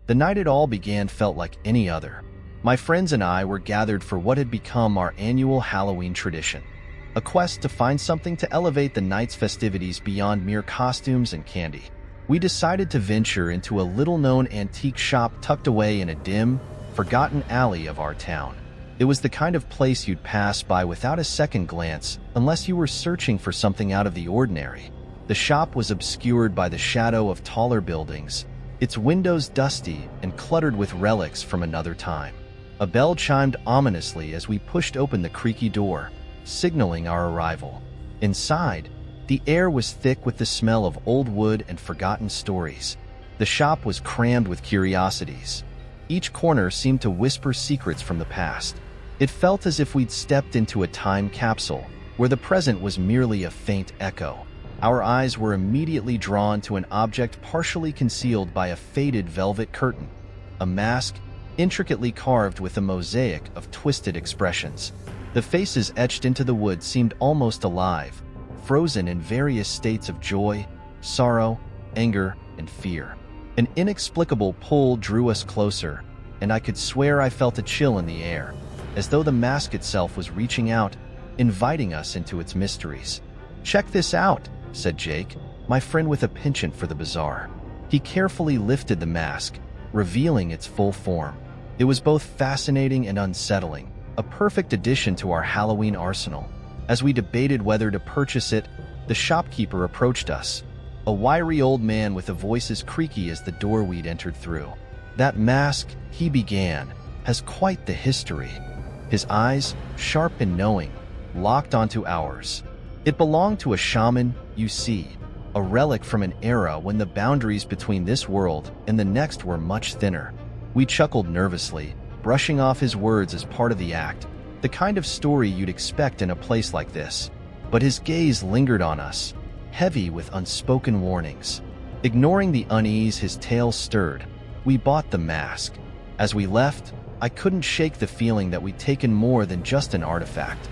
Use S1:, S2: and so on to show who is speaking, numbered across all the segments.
S1: The night it all began felt like any other. My friends and I were gathered for what had become our annual Halloween tradition, a quest to find something to elevate the night's festivities beyond mere costumes and candy. We decided to venture into a little-known antique shop tucked away in a dim, forgotten alley of our town. It was the kind of place you'd pass by without a second glance unless you were searching for something out of the ordinary. The shop was obscured by the shadow of taller buildings, its windows dusty and cluttered with relics from another time. A bell chimed ominously as we pushed open the creaky door, signaling our arrival. Inside, the air was thick with the smell of old wood and forgotten stories. The shop was crammed with curiosities. Each corner seemed to whisper secrets from the past. It felt as if we'd stepped into a time capsule, where the present was merely a faint echo. Our eyes were immediately drawn to an object partially concealed by a faded velvet curtain, a mask intricately carved with a mosaic of twisted expressions. The faces etched into the wood seemed almost alive, frozen in various states of joy, sorrow, anger, and fear. An inexplicable pull drew us closer, and I could swear I felt a chill in the air, as though the mask itself was reaching out, inviting us into its mysteries. "Check this out," said Jake, my friend with a penchant for the bizarre. He carefully lifted the mask, revealing its full form. It was both fascinating and unsettling, a perfect addition to our Halloween arsenal. As we debated whether to purchase it, the shopkeeper approached us, a wiry old man with a voice as creaky as the door we'd entered through. "That mask," he began, "has quite the history." His eyes, sharp and knowing, locked onto ours. "It belonged to a shaman, you see, a relic from an era when the boundaries between this world and the next were much thinner." We chuckled nervously, brushing off his words as part of the act, the kind of story you'd expect in a place like this. But his gaze lingered on us, heavy with unspoken warnings. Ignoring the unease his tale stirred, we bought the mask. As we left, I couldn't shake the feeling that we'd taken more than just an artifact.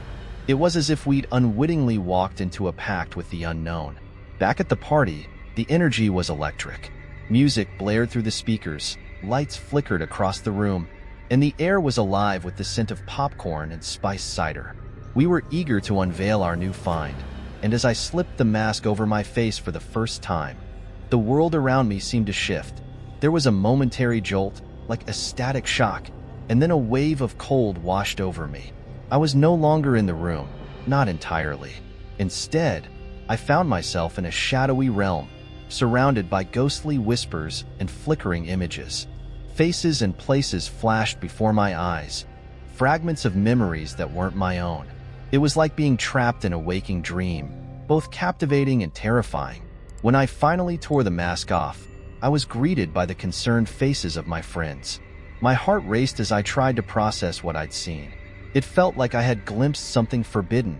S1: It was as if we'd unwittingly walked into a pact with the unknown. Back at the party, the energy was electric. Music blared through the speakers, lights flickered across the room, and the air was alive with the scent of popcorn and spiced cider. We were eager to unveil our new find, and as I slipped the mask over my face for the first time, the world around me seemed to shift. There was a momentary jolt, like a static shock, and then a wave of cold washed over me. I was no longer in the room, not entirely. Instead, I found myself in a shadowy realm, surrounded by ghostly whispers and flickering images. Faces and places flashed before my eyes, fragments of memories that weren't my own. It was like being trapped in a waking dream, both captivating and terrifying. When I finally tore the mask off, I was greeted by the concerned faces of my friends. My heart raced as I tried to process what I'd seen. It felt like I had glimpsed something forbidden,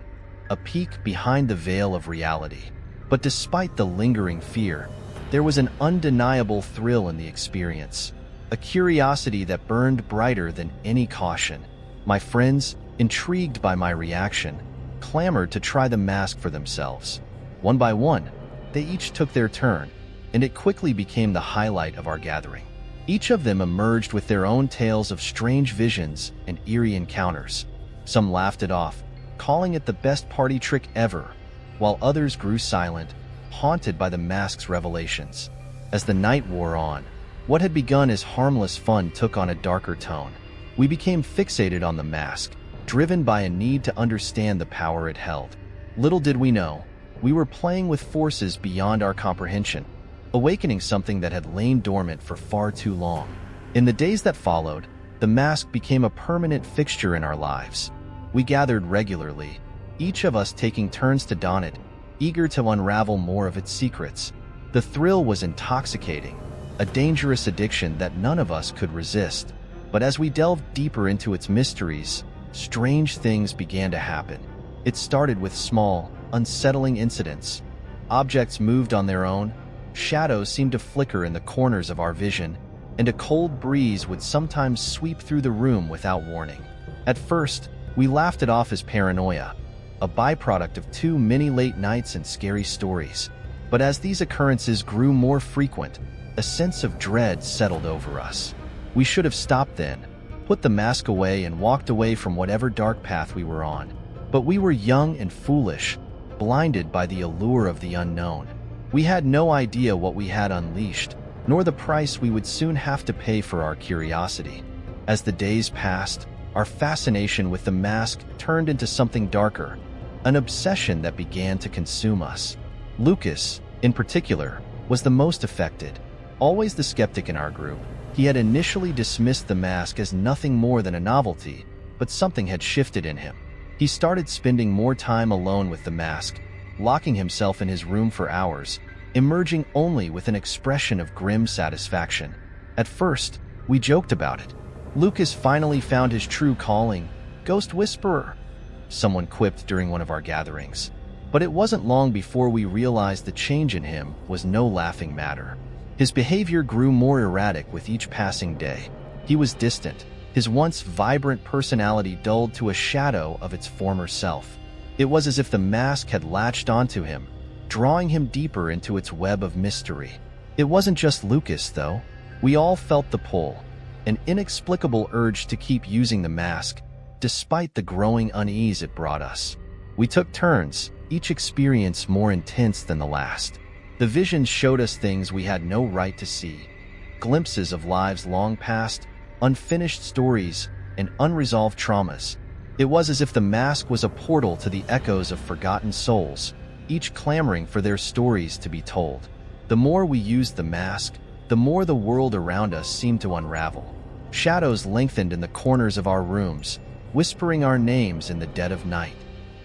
S1: a peek behind the veil of reality. But despite the lingering fear, there was an undeniable thrill in the experience, a curiosity that burned brighter than any caution. My friends, intrigued by my reaction, clamored to try the mask for themselves. One by one, they each took their turn, and it quickly became the highlight of our gathering. Each of them emerged with their own tales of strange visions and eerie encounters. Some laughed it off, calling it the best party trick ever, while others grew silent, haunted by the mask's revelations. As the night wore on, what had begun as harmless fun took on a darker tone. We became fixated on the mask, driven by a need to understand the power it held. Little did we know, we were playing with forces beyond our comprehension, awakening something that had lain dormant for far too long. In the days that followed, the mask became a permanent fixture in our lives. We gathered regularly, each of us taking turns to don it, eager to unravel more of its secrets. The thrill was intoxicating, a dangerous addiction that none of us could resist. But as we delved deeper into its mysteries, strange things began to happen. It started with small, unsettling incidents. Objects moved on their own, shadows seemed to flicker in the corners of our vision, and a cold breeze would sometimes sweep through the room without warning. At first, we laughed it off as paranoia, a byproduct of too many late nights and scary stories. But as these occurrences grew more frequent, a sense of dread settled over us. We should have stopped then, put the mask away and walked away from whatever dark path we were on. But we were young and foolish, blinded by the allure of the unknown. We had no idea what we had unleashed, nor the price we would soon have to pay for our curiosity. As the days passed, our fascination with the mask turned into something darker, an obsession that began to consume us. Lucas, in particular, was the most affected. Always the skeptic in our group, he had initially dismissed the mask as nothing more than a novelty, but something had shifted in him. He started spending more time alone with the mask, locking himself in his room for hours, emerging only with an expression of grim satisfaction. At first, we joked about it. Lucas finally found his true calling, ghost whisperer, someone quipped during one of our gatherings. But it wasn't long before we realized the change in him was no laughing matter. His behavior grew more erratic with each passing day. He was distant, his once vibrant personality dulled to a shadow of its former self. It was as if the mask had latched onto him, drawing him deeper into its web of mystery. It wasn't just Lucas, though. We all felt the pull, an inexplicable urge to keep using the mask, despite the growing unease it brought us. We took turns, each experience more intense than the last. The visions showed us things we had no right to see, glimpses of lives long past, unfinished stories, and unresolved traumas. It was as if the mask was a portal to the echoes of forgotten souls, each clamoring for their stories to be told. The more we used the mask, the more the world around us seemed to unravel. Shadows lengthened in the corners of our rooms, whispering our names in the dead of night.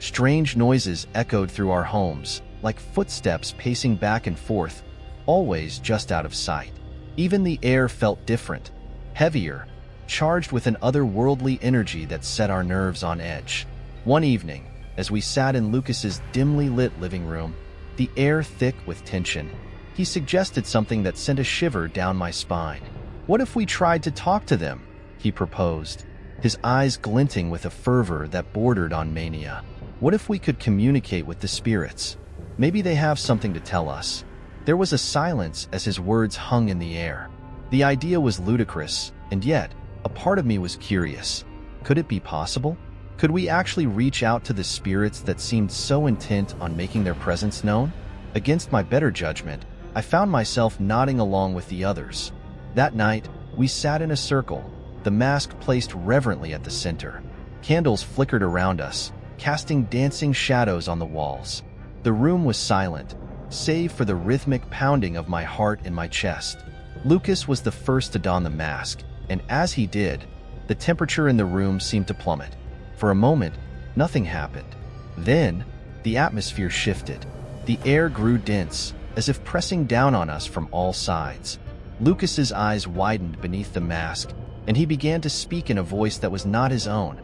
S1: Strange noises echoed through our homes, like footsteps pacing back and forth, always just out of sight. Even the air felt different, heavier, charged with an otherworldly energy that set our nerves on edge. One evening, as we sat in Lucas's dimly lit living room, the air thick with tension, he suggested something that sent a shiver down my spine. "What if we tried to talk to them?" he proposed, his eyes glinting with a fervor that bordered on mania. "What if we could communicate with the spirits? Maybe they have something to tell us." There was a silence as his words hung in the air. The idea was ludicrous, and yet, a part of me was curious. Could it be possible? Could we actually reach out to the spirits that seemed so intent on making their presence known? Against my better judgment, I found myself nodding along with the others. That night, we sat in a circle, the mask placed reverently at the center. Candles flickered around us, casting dancing shadows on the walls. The room was silent, save for the rhythmic pounding of my heart in my chest. Lucas was the first to don the mask, and as he did, the temperature in the room seemed to plummet. For a moment, nothing happened. Then, the atmosphere shifted. The air grew dense, as if pressing down on us from all sides. Lucas's eyes widened beneath the mask, and he began to speak in a voice that was not his own,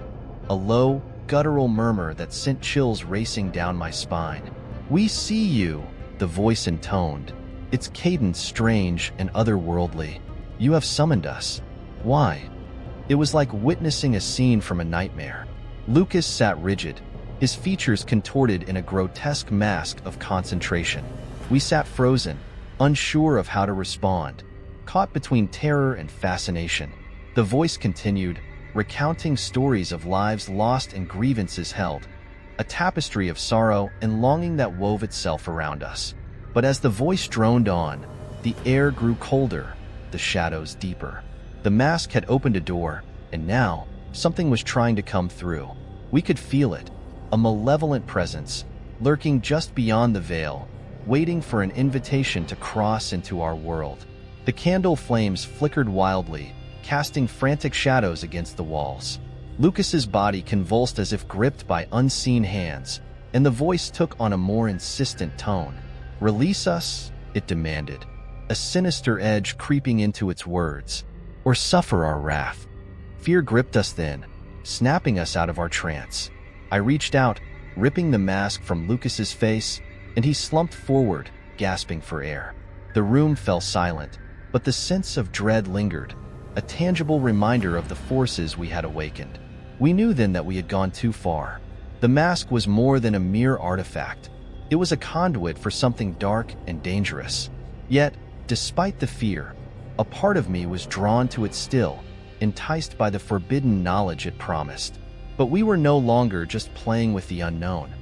S1: a low, guttural murmur that sent chills racing down my spine. "We see you," the voice intoned, its cadence strange and otherworldly. "You have summoned us. Why?" It was like witnessing a scene from a nightmare. Lucas sat rigid, his features contorted in a grotesque mask of concentration. We sat frozen, unsure of how to respond, caught between terror and fascination. The voice continued, recounting stories of lives lost and grievances held, a tapestry of sorrow and longing that wove itself around us. But as the voice droned on, the air grew colder, the shadows deeper. The mask had opened a door, and now, something was trying to come through. We could feel it, a malevolent presence, lurking just beyond the veil, waiting for an invitation to cross into our world. The candle flames flickered wildly, casting frantic shadows against the walls. Lucas's body convulsed as if gripped by unseen hands, and the voice took on a more insistent tone. "Release us," it demanded, a sinister edge creeping into its words, "or suffer our wrath." Fear gripped us then, snapping us out of our trance. I reached out, ripping the mask from Lucas's face, and he slumped forward, gasping for air. The room fell silent, but the sense of dread lingered, a tangible reminder of the forces we had awakened. We knew then that we had gone too far. The mask was more than a mere artifact. It was a conduit for something dark and dangerous. Yet, Despite the fear, a part of me was drawn to it still, enticed by the forbidden knowledge it promised. But we were no longer just playing with the unknown.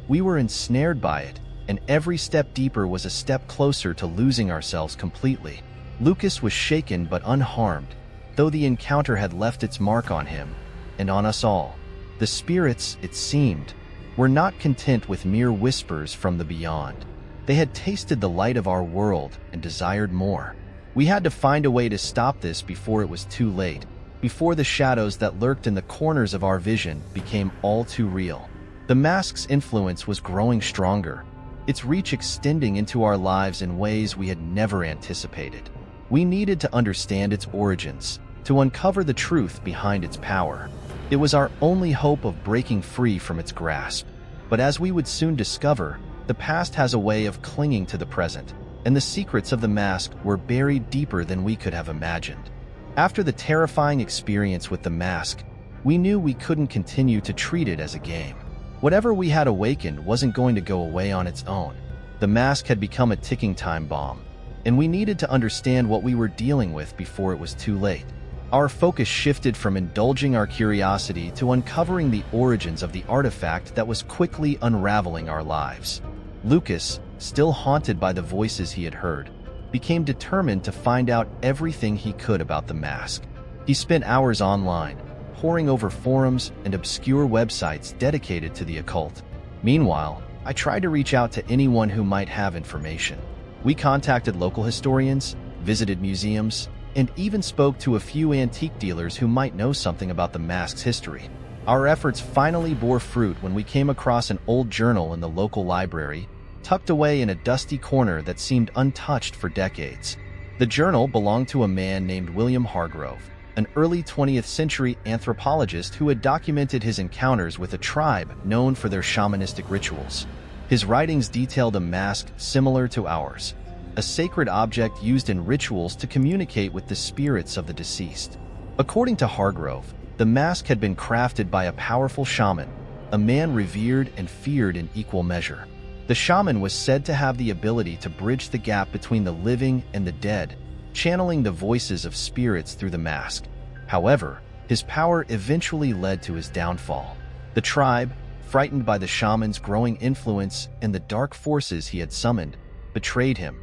S1: We were ensnared by it, and every step deeper was a step closer to losing ourselves completely. Lucas was shaken but unharmed, though the encounter had left its mark on him, and on us all. The spirits, it seemed, were not content with mere whispers from the beyond. They had tasted the light of our world and desired more. We had to find a way to stop this before it was too late, before the shadows that lurked in the corners of our vision became all too real. The mask's influence was growing stronger, its reach extending into our lives in ways we had never anticipated. We needed to understand its origins, to uncover the truth behind its power. It was our only hope of breaking free from its grasp. But as we would soon discover, the past has a way of clinging to the present, and the secrets of the mask were buried deeper than we could have imagined. After the terrifying experience with the mask, we knew we couldn't continue to treat it as a game. Whatever we had awakened wasn't going to go away on its own. The mask had become a ticking time bomb, and we needed to understand what we were dealing with before it was too late. Our focus shifted from indulging our curiosity to uncovering the origins of the artifact that was quickly unraveling our lives. Lucas, still haunted by the voices he had heard, became determined to find out everything he could about the mask. He spent hours online, poring over forums and obscure websites dedicated to the occult. Meanwhile, I tried to reach out to anyone who might have information. We contacted local historians, visited museums, and even spoke to a few antique dealers who might know something about the mask's history. Our efforts finally bore fruit when we came across an old journal in the local library, tucked away in a dusty corner that seemed untouched for decades. The journal belonged to a man named William Hargrove, an early 20th century anthropologist who had documented his encounters with a tribe known for their shamanistic rituals. His writings detailed a mask similar to ours, a sacred object used in rituals to communicate with the spirits of the deceased. According to Hargrove, the mask had been crafted by a powerful shaman, a man revered and feared in equal measure. The shaman was said to have the ability to bridge the gap between the living and the dead, channeling the voices of spirits through the mask. However, his power eventually led to his downfall. The tribe, frightened by the shaman's growing influence and the dark forces he had summoned, betrayed him,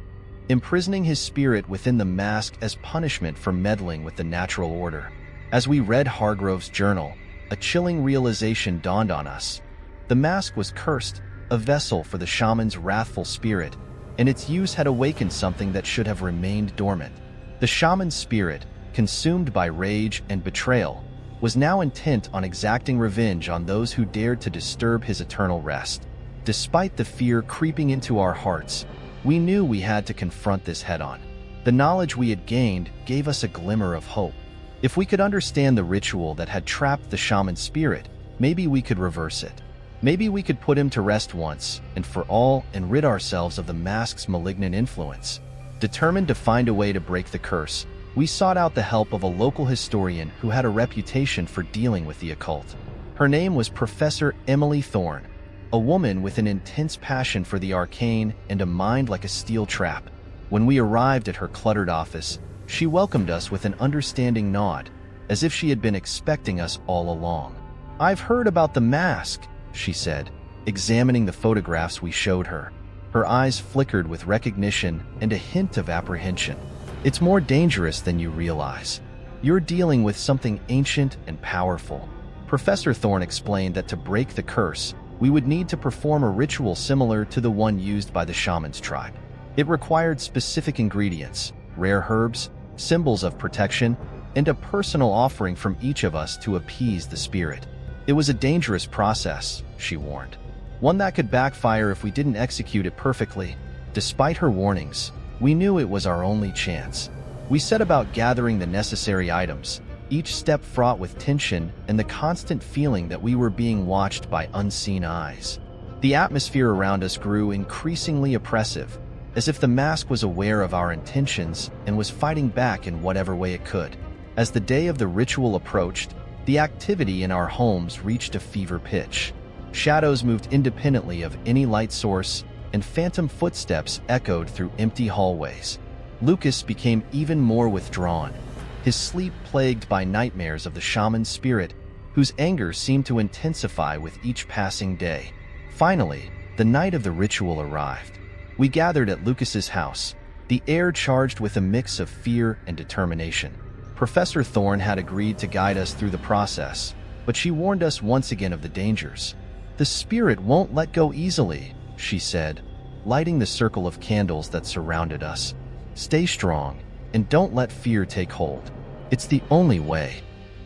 S1: imprisoning his spirit within the mask as punishment for meddling with the natural order. As we read Hargrove's journal, a chilling realization dawned on us. The mask was cursed, a vessel for the shaman's wrathful spirit, and its use had awakened something that should have remained dormant. The shaman's spirit, consumed by rage and betrayal, was now intent on exacting revenge on those who dared to disturb his eternal rest. Despite the fear creeping into our hearts, we knew we had to confront this head-on. The knowledge we had gained gave us a glimmer of hope. If we could understand the ritual that had trapped the shaman's spirit, maybe we could reverse it. Maybe we could put him to rest once and for all and rid ourselves of the mask's malignant influence. Determined to find a way to break the curse, we sought out the help of a local historian who had a reputation for dealing with the occult. Her name was Professor Emily Thorne, a woman with an intense passion for the arcane and a mind like a steel trap. When we arrived at her cluttered office, she welcomed us with an understanding nod, as if she had been expecting us all along. "I've heard about the mask," she said, examining the photographs we showed her. Her eyes flickered with recognition and a hint of apprehension. "It's more dangerous than you realize. You're dealing with something ancient and powerful." Professor Thorne explained that to break the curse, we would need to perform a ritual similar to the one used by the shaman's tribe. It required specific ingredients, rare herbs, symbols of protection, and a personal offering from each of us to appease the spirit. It was a dangerous process, she warned, one that could backfire if we didn't execute it perfectly. Despite her warnings, we knew it was our only chance. We set about gathering the necessary items, each step fraught with tension and the constant feeling that we were being watched by unseen eyes. The atmosphere around us grew increasingly oppressive, as if the mask was aware of our intentions and was fighting back in whatever way it could. As the day of the ritual approached, the activity in our homes reached a fever pitch. Shadows moved independently of any light source, and phantom footsteps echoed through empty hallways. Lucas became even more withdrawn, his sleep plagued by nightmares of the shaman's spirit, whose anger seemed to intensify with each passing day. Finally, the night of the ritual arrived. We gathered at Lucas's house, the air charged with a mix of fear and determination. Professor Thorne had agreed to guide us through the process, but she warned us once again of the dangers. "The spirit won't let go easily," she said, lighting the circle of candles that surrounded us. "Stay strong, and don't let fear take hold. It's the only way."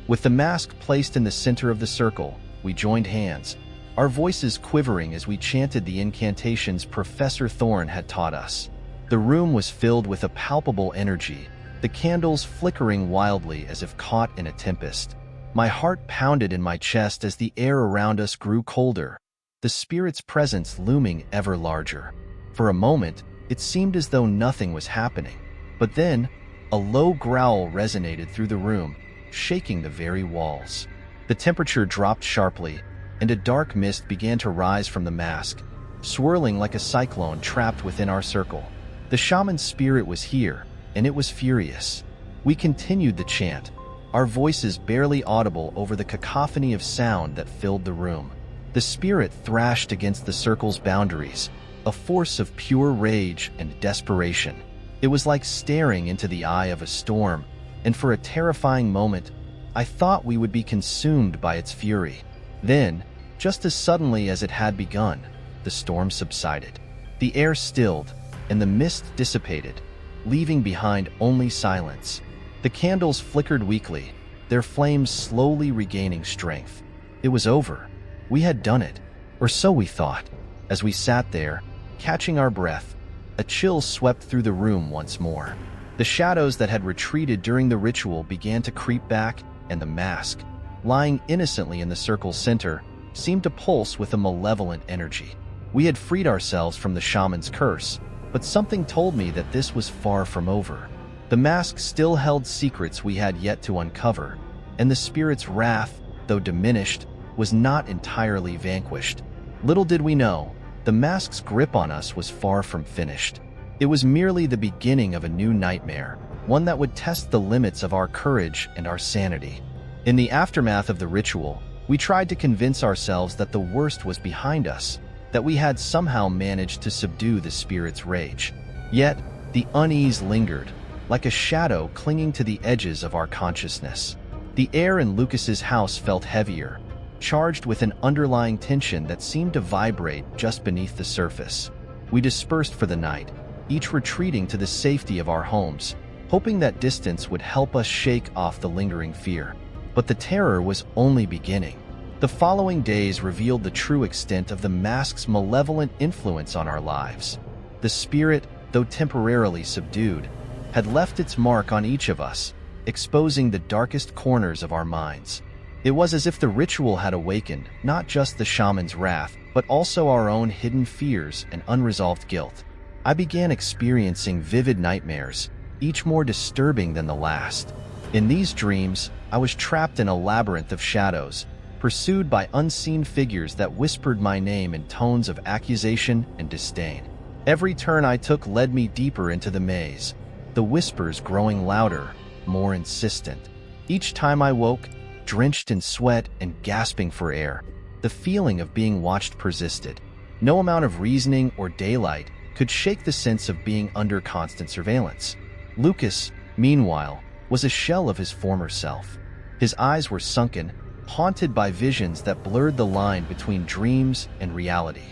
S1: With the mask placed in the center of the circle, we joined hands, our voices quivering as we chanted the incantations Professor Thorne had taught us. The room was filled with a palpable energy, the candles flickering wildly as if caught in a tempest. My heart pounded in my chest as the air around us grew colder, the spirit's presence looming ever larger. For a moment, it seemed as though nothing was happening. But then, a low growl resonated through the room, shaking the very walls. The temperature dropped sharply, and a dark mist began to rise from the mask, swirling like a cyclone trapped within our circle. The shaman's spirit was here, and it was furious. We continued the chant, our voices barely audible over the cacophony of sound that filled the room. The spirit thrashed against the circle's boundaries, a force of pure rage and desperation. It was like staring into the eye of a storm, and for a terrifying moment, I thought we would be consumed by its fury. Then, just as suddenly as it had begun, the storm subsided. The air stilled, and the mist dissipated, leaving behind only silence. The candles flickered weakly, their flames slowly regaining strength. It was over. We had done it, or so we thought. As we sat there, catching our breath, a chill swept through the room once more. The shadows that had retreated during the ritual began to creep back, and the mask, lying innocently in the circle's center, seemed to pulse with a malevolent energy. We had freed ourselves from the shaman's curse, but something told me that this was far from over. The mask still held secrets we had yet to uncover, and the spirit's wrath, though diminished, was not entirely vanquished. Little did we know, the mask's grip on us was far from finished. It was merely the beginning of a new nightmare, one that would test the limits of our courage and our sanity. In the aftermath of the ritual, we tried to convince ourselves that the worst was behind us, that we had somehow managed to subdue the spirit's rage. Yet, the unease lingered, like a shadow clinging to the edges of our consciousness. The air in Lucas's house felt heavier, charged with an underlying tension that seemed to vibrate just beneath the surface. We dispersed for the night, each retreating to the safety of our homes, hoping that distance would help us shake off the lingering fear. But the terror was only beginning. The following days revealed the true extent of the mask's malevolent influence on our lives. The spirit, though temporarily subdued, had left its mark on each of us, exposing the darkest corners of our minds. It was as if the ritual had awakened not just the shaman's wrath, but also our own hidden fears and unresolved guilt. I began experiencing vivid nightmares, each more disturbing than the last. In these dreams, I was trapped in a labyrinth of shadows, pursued by unseen figures that whispered my name in tones of accusation and disdain. Every turn I took led me deeper into the maze, the whispers growing louder, more insistent. Each time I woke, drenched in sweat and gasping for air, the feeling of being watched persisted. No amount of reasoning or daylight could shake the sense of being under constant surveillance. Lucas, meanwhile, was a shell of his former self. His eyes were sunken, haunted by visions that blurred the line between dreams and reality.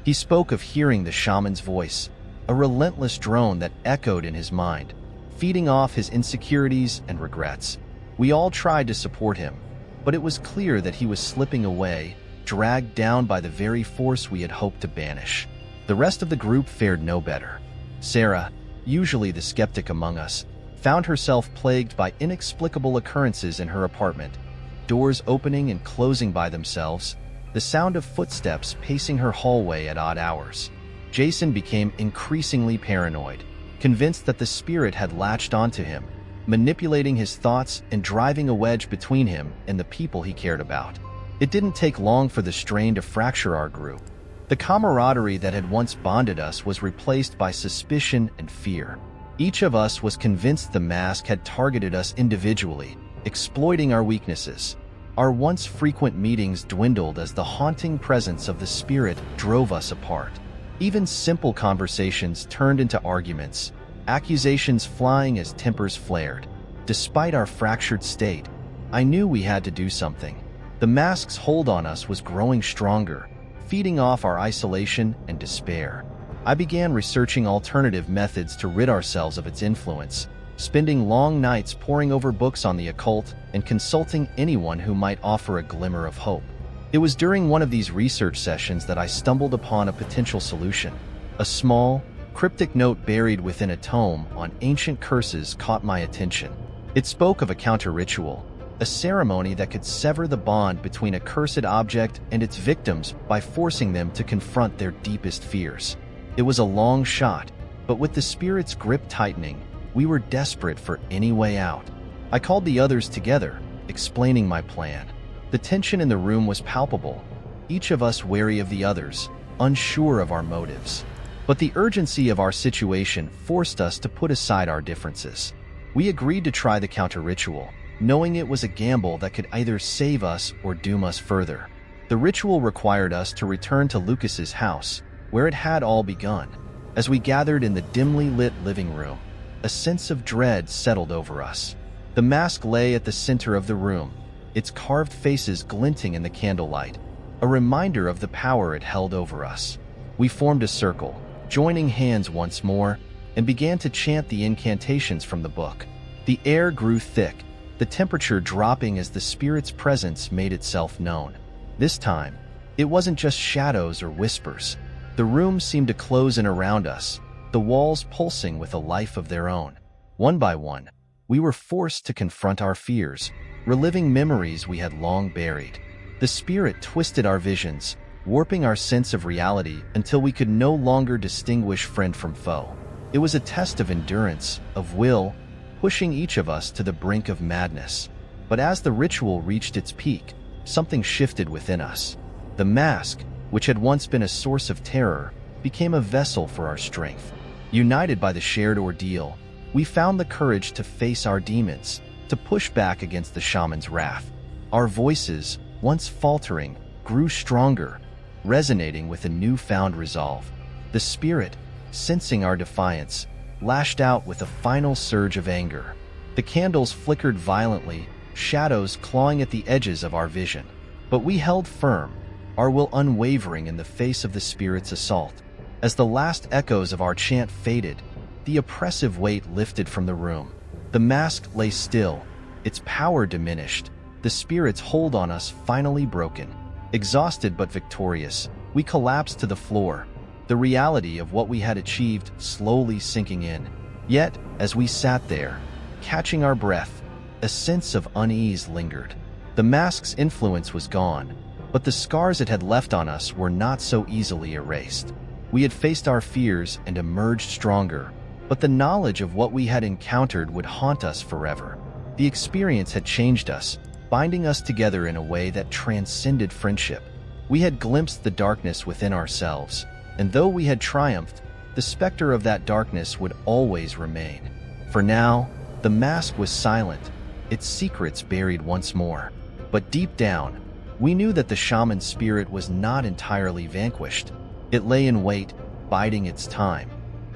S1: He spoke of hearing the shaman's voice, a relentless drone that echoed in his mind, feeding off his insecurities and regrets. We all tried to support him, but it was clear that he was slipping away, dragged down by the very force we had hoped to banish. The rest of the group fared no better. Sarah, usually the skeptic among us, found herself plagued by inexplicable occurrences in her apartment, doors opening and closing by themselves, the sound of footsteps pacing her hallway at odd hours. Jason became increasingly paranoid, convinced that the spirit had latched onto him, manipulating his thoughts and driving a wedge between him and the people he cared about. It didn't take long for the strain to fracture our group. The camaraderie that had once bonded us was replaced by suspicion and fear. Each of us was convinced the mask had targeted us individually, exploiting our weaknesses. Our once frequent meetings dwindled as the haunting presence of the spirit drove us apart. Even simple conversations turned into arguments, accusations flying as tempers flared. Despite our fractured state, I knew we had to do something. The mask's hold on us was growing stronger, feeding off our isolation and despair. I began researching alternative methods to rid ourselves of its influence, spending long nights poring over books on the occult and consulting anyone who might offer a glimmer of hope. It was during one of these research sessions that I stumbled upon a potential solution. A small, cryptic note buried within a tome on ancient curses caught my attention. It spoke of a counter-ritual, a ceremony that could sever the bond between a cursed object and its victims by forcing them to confront their deepest fears. It was a long shot, but with the spirit's grip tightening, we were desperate for any way out. I called the others together, explaining my plan. The tension in the room was palpable, each of us wary of the others, unsure of our motives. But the urgency of our situation forced us to put aside our differences. We agreed to try the counter-ritual, knowing it was a gamble that could either save us or doom us further. The ritual required us to return to Lucas's house, where it had all begun. As we gathered in the dimly lit living room, a sense of dread settled over us. The mask lay at the center of the room, its carved faces glinting in the candlelight, a reminder of the power it held over us. We formed a circle, joining hands once more, and began to chant the incantations from the book. The air grew thick, the temperature dropping as the spirit's presence made itself known. This time, it wasn't just shadows or whispers. The room seemed to close in around us, the walls pulsing with a life of their own. One by one, we were forced to confront our fears, reliving memories we had long buried. The spirit twisted our visions, warping our sense of reality until we could no longer distinguish friend from foe. It was a test of endurance, of will, pushing each of us to the brink of madness. But as the ritual reached its peak, something shifted within us. The mask, which had once been a source of terror, became a vessel for our strength. United by the shared ordeal, we found the courage to face our demons, to push back against the shaman's wrath. Our voices, once faltering, grew stronger, resonating with a newfound resolve. The spirit, sensing our defiance, lashed out with a final surge of anger. The candles flickered violently, shadows clawing at the edges of our vision. But we held firm, our will unwavering in the face of the spirit's assault. As the last echoes of our chant faded, the oppressive weight lifted from the room. The mask lay still, its power diminished, the spirit's hold on us finally broken. Exhausted but victorious, we collapsed to the floor, the reality of what we had achieved slowly sinking in. Yet, as we sat there, catching our breath, a sense of unease lingered. The mask's influence was gone, but the scars it had left on us were not so easily erased. We had faced our fears and emerged stronger, but the knowledge of what we had encountered would haunt us forever. The experience had changed us, binding us together in a way that transcended friendship. We had glimpsed the darkness within ourselves, and though we had triumphed, the specter of that darkness would always remain. For now, the mask was silent, its secrets buried once more. But deep down, we knew that the shaman's spirit was not entirely vanquished. It lay in wait, biding its time,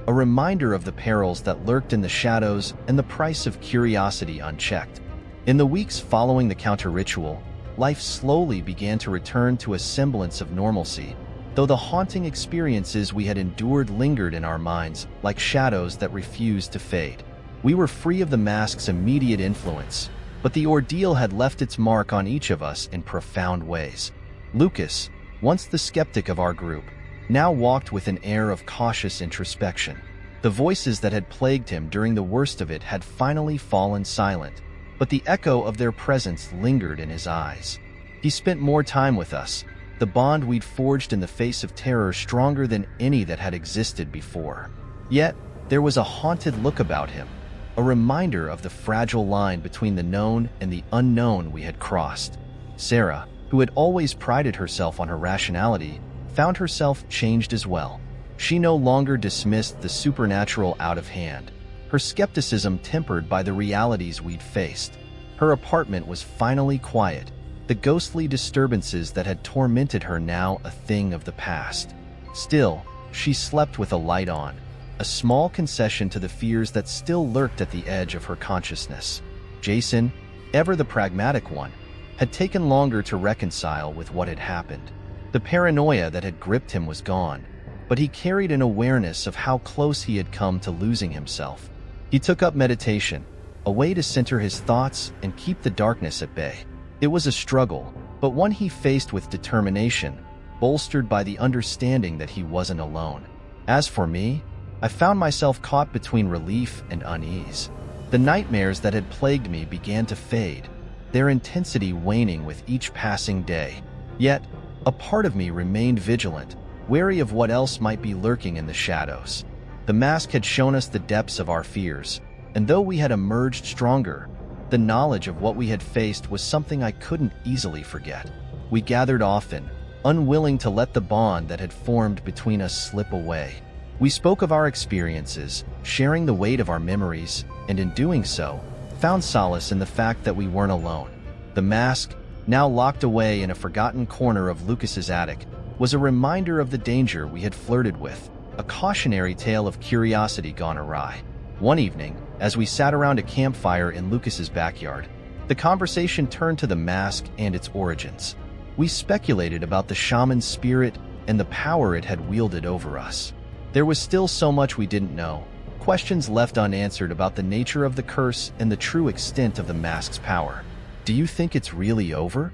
S1: a reminder of the perils that lurked in the shadows and the price of curiosity unchecked. In the weeks following the counter-ritual, life slowly began to return to a semblance of normalcy, though the haunting experiences we had endured lingered in our minds like shadows that refused to fade. We were free of the mask's immediate influence, but the ordeal had left its mark on each of us in profound ways. Lucas, once the skeptic of our group, now walked with an air of cautious introspection. The voices that had plagued him during the worst of it had finally fallen silent, but the echo of their presence lingered in his eyes. He spent more time with us, the bond we'd forged in the face of terror stronger than any that had existed before. Yet, there was a haunted look about him, a reminder of the fragile line between the known and the unknown we had crossed. Sarah, who had always prided herself on her rationality, found herself changed as well. She no longer dismissed the supernatural out of hand. her skepticism tempered by the realities we'd faced. Her apartment was finally quiet, the ghostly disturbances that had tormented her now a thing of the past. Still, she slept with a light on, a small concession to the fears that still lurked at the edge of her consciousness. Jason, ever the pragmatic one, had taken longer to reconcile with what had happened. The paranoia that had gripped him was gone, but he carried an awareness of how close he had come to losing himself. He took up meditation, a way to center his thoughts and keep the darkness at bay. It was a struggle, but one he faced with determination, bolstered by the understanding that he wasn't alone. As for me, I found myself caught between relief and unease. The nightmares that had plagued me began to fade, their intensity waning with each passing day. Yet, a part of me remained vigilant, wary of what else might be lurking in the shadows. The mask had shown us the depths of our fears, and though we had emerged stronger, the knowledge of what we had faced was something I couldn't easily forget. We gathered often, unwilling to let the bond that had formed between us slip away. We spoke of our experiences, sharing the weight of our memories, and in doing so, found solace in the fact that we weren't alone. The mask, now locked away in a forgotten corner of Lucas's attic, was a reminder of the danger we had flirted with, a cautionary tale of curiosity gone awry. One evening, as we sat around a campfire in Lucas's backyard, the conversation turned to the mask and its origins. We speculated about the shaman's spirit and the power it had wielded over us. There was still so much we didn't know, questions left unanswered about the nature of the curse and the true extent of the mask's power. "Do you think it's really over?"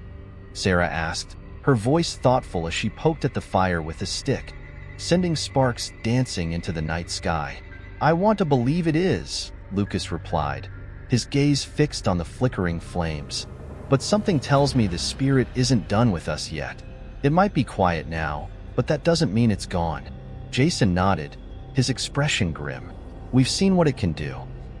S1: Sarah asked, her voice thoughtful as she poked at the fire with a stick, sending sparks dancing into the night sky. "I want to believe it is," Lucas replied, his gaze fixed on the flickering flames. "But something tells me the spirit isn't done with us yet. It might be quiet now, but that doesn't mean it's gone." Jason nodded, his expression grim. "We've seen what it can do.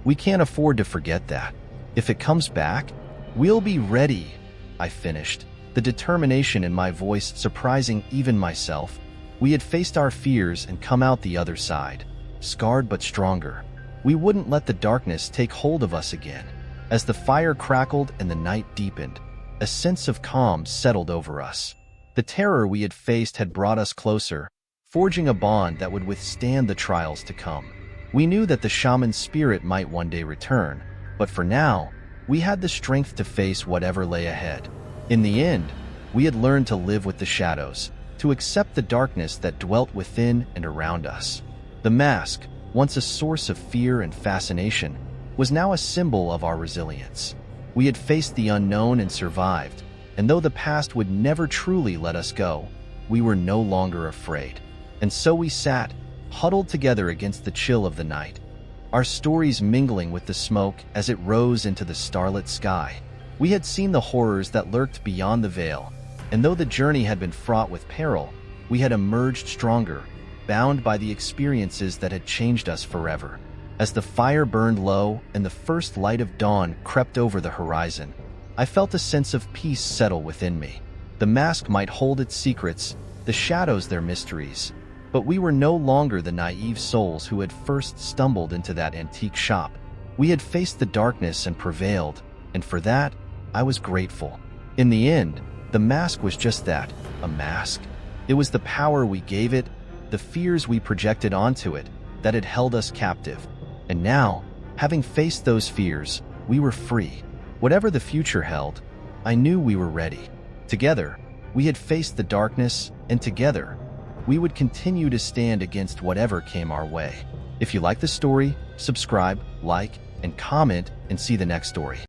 S1: We can't afford to forget that. If it comes back, we'll be ready," I finished, the determination in my voice surprising even myself. We had faced our fears and come out the other side, scarred but stronger. We wouldn't let the darkness take hold of us again. As the fire crackled and the night deepened, a sense of calm settled over us. The terror we had faced had brought us closer, forging a bond that would withstand the trials to come. We knew that the shaman's spirit might one day return, but for now, we had the strength to face whatever lay ahead. In the end, we had learned to live with the shadows, to accept the darkness that dwelt within and around us. The mask, once a source of fear and fascination, was now a symbol of our resilience. We had faced the unknown and survived, and though the past would never truly let us go, we were no longer afraid. And so we sat, huddled together against the chill of the night, our stories mingling with the smoke as it rose into the starlit sky. We had seen the horrors that lurked beyond the veil, and though the journey had been fraught with peril, we had emerged stronger, bound by the experiences that had changed us forever. As the fire burned low and the first light of dawn crept over the horizon, I felt a sense of peace settle within me. The mask might hold its secrets, the shadows their mysteries, but we were no longer the naive souls who had first stumbled into that antique shop. We had faced the darkness and prevailed, and for that, I was grateful. In the end, the mask was just that, a mask. It was the power we gave it, the fears we projected onto it, that had held us captive. And now, having faced those fears, we were free. Whatever the future held, I knew we were ready. Together, we had faced the darkness, and together, we would continue to stand against whatever came our way. If you like the story, subscribe, like, and comment, and see the next story.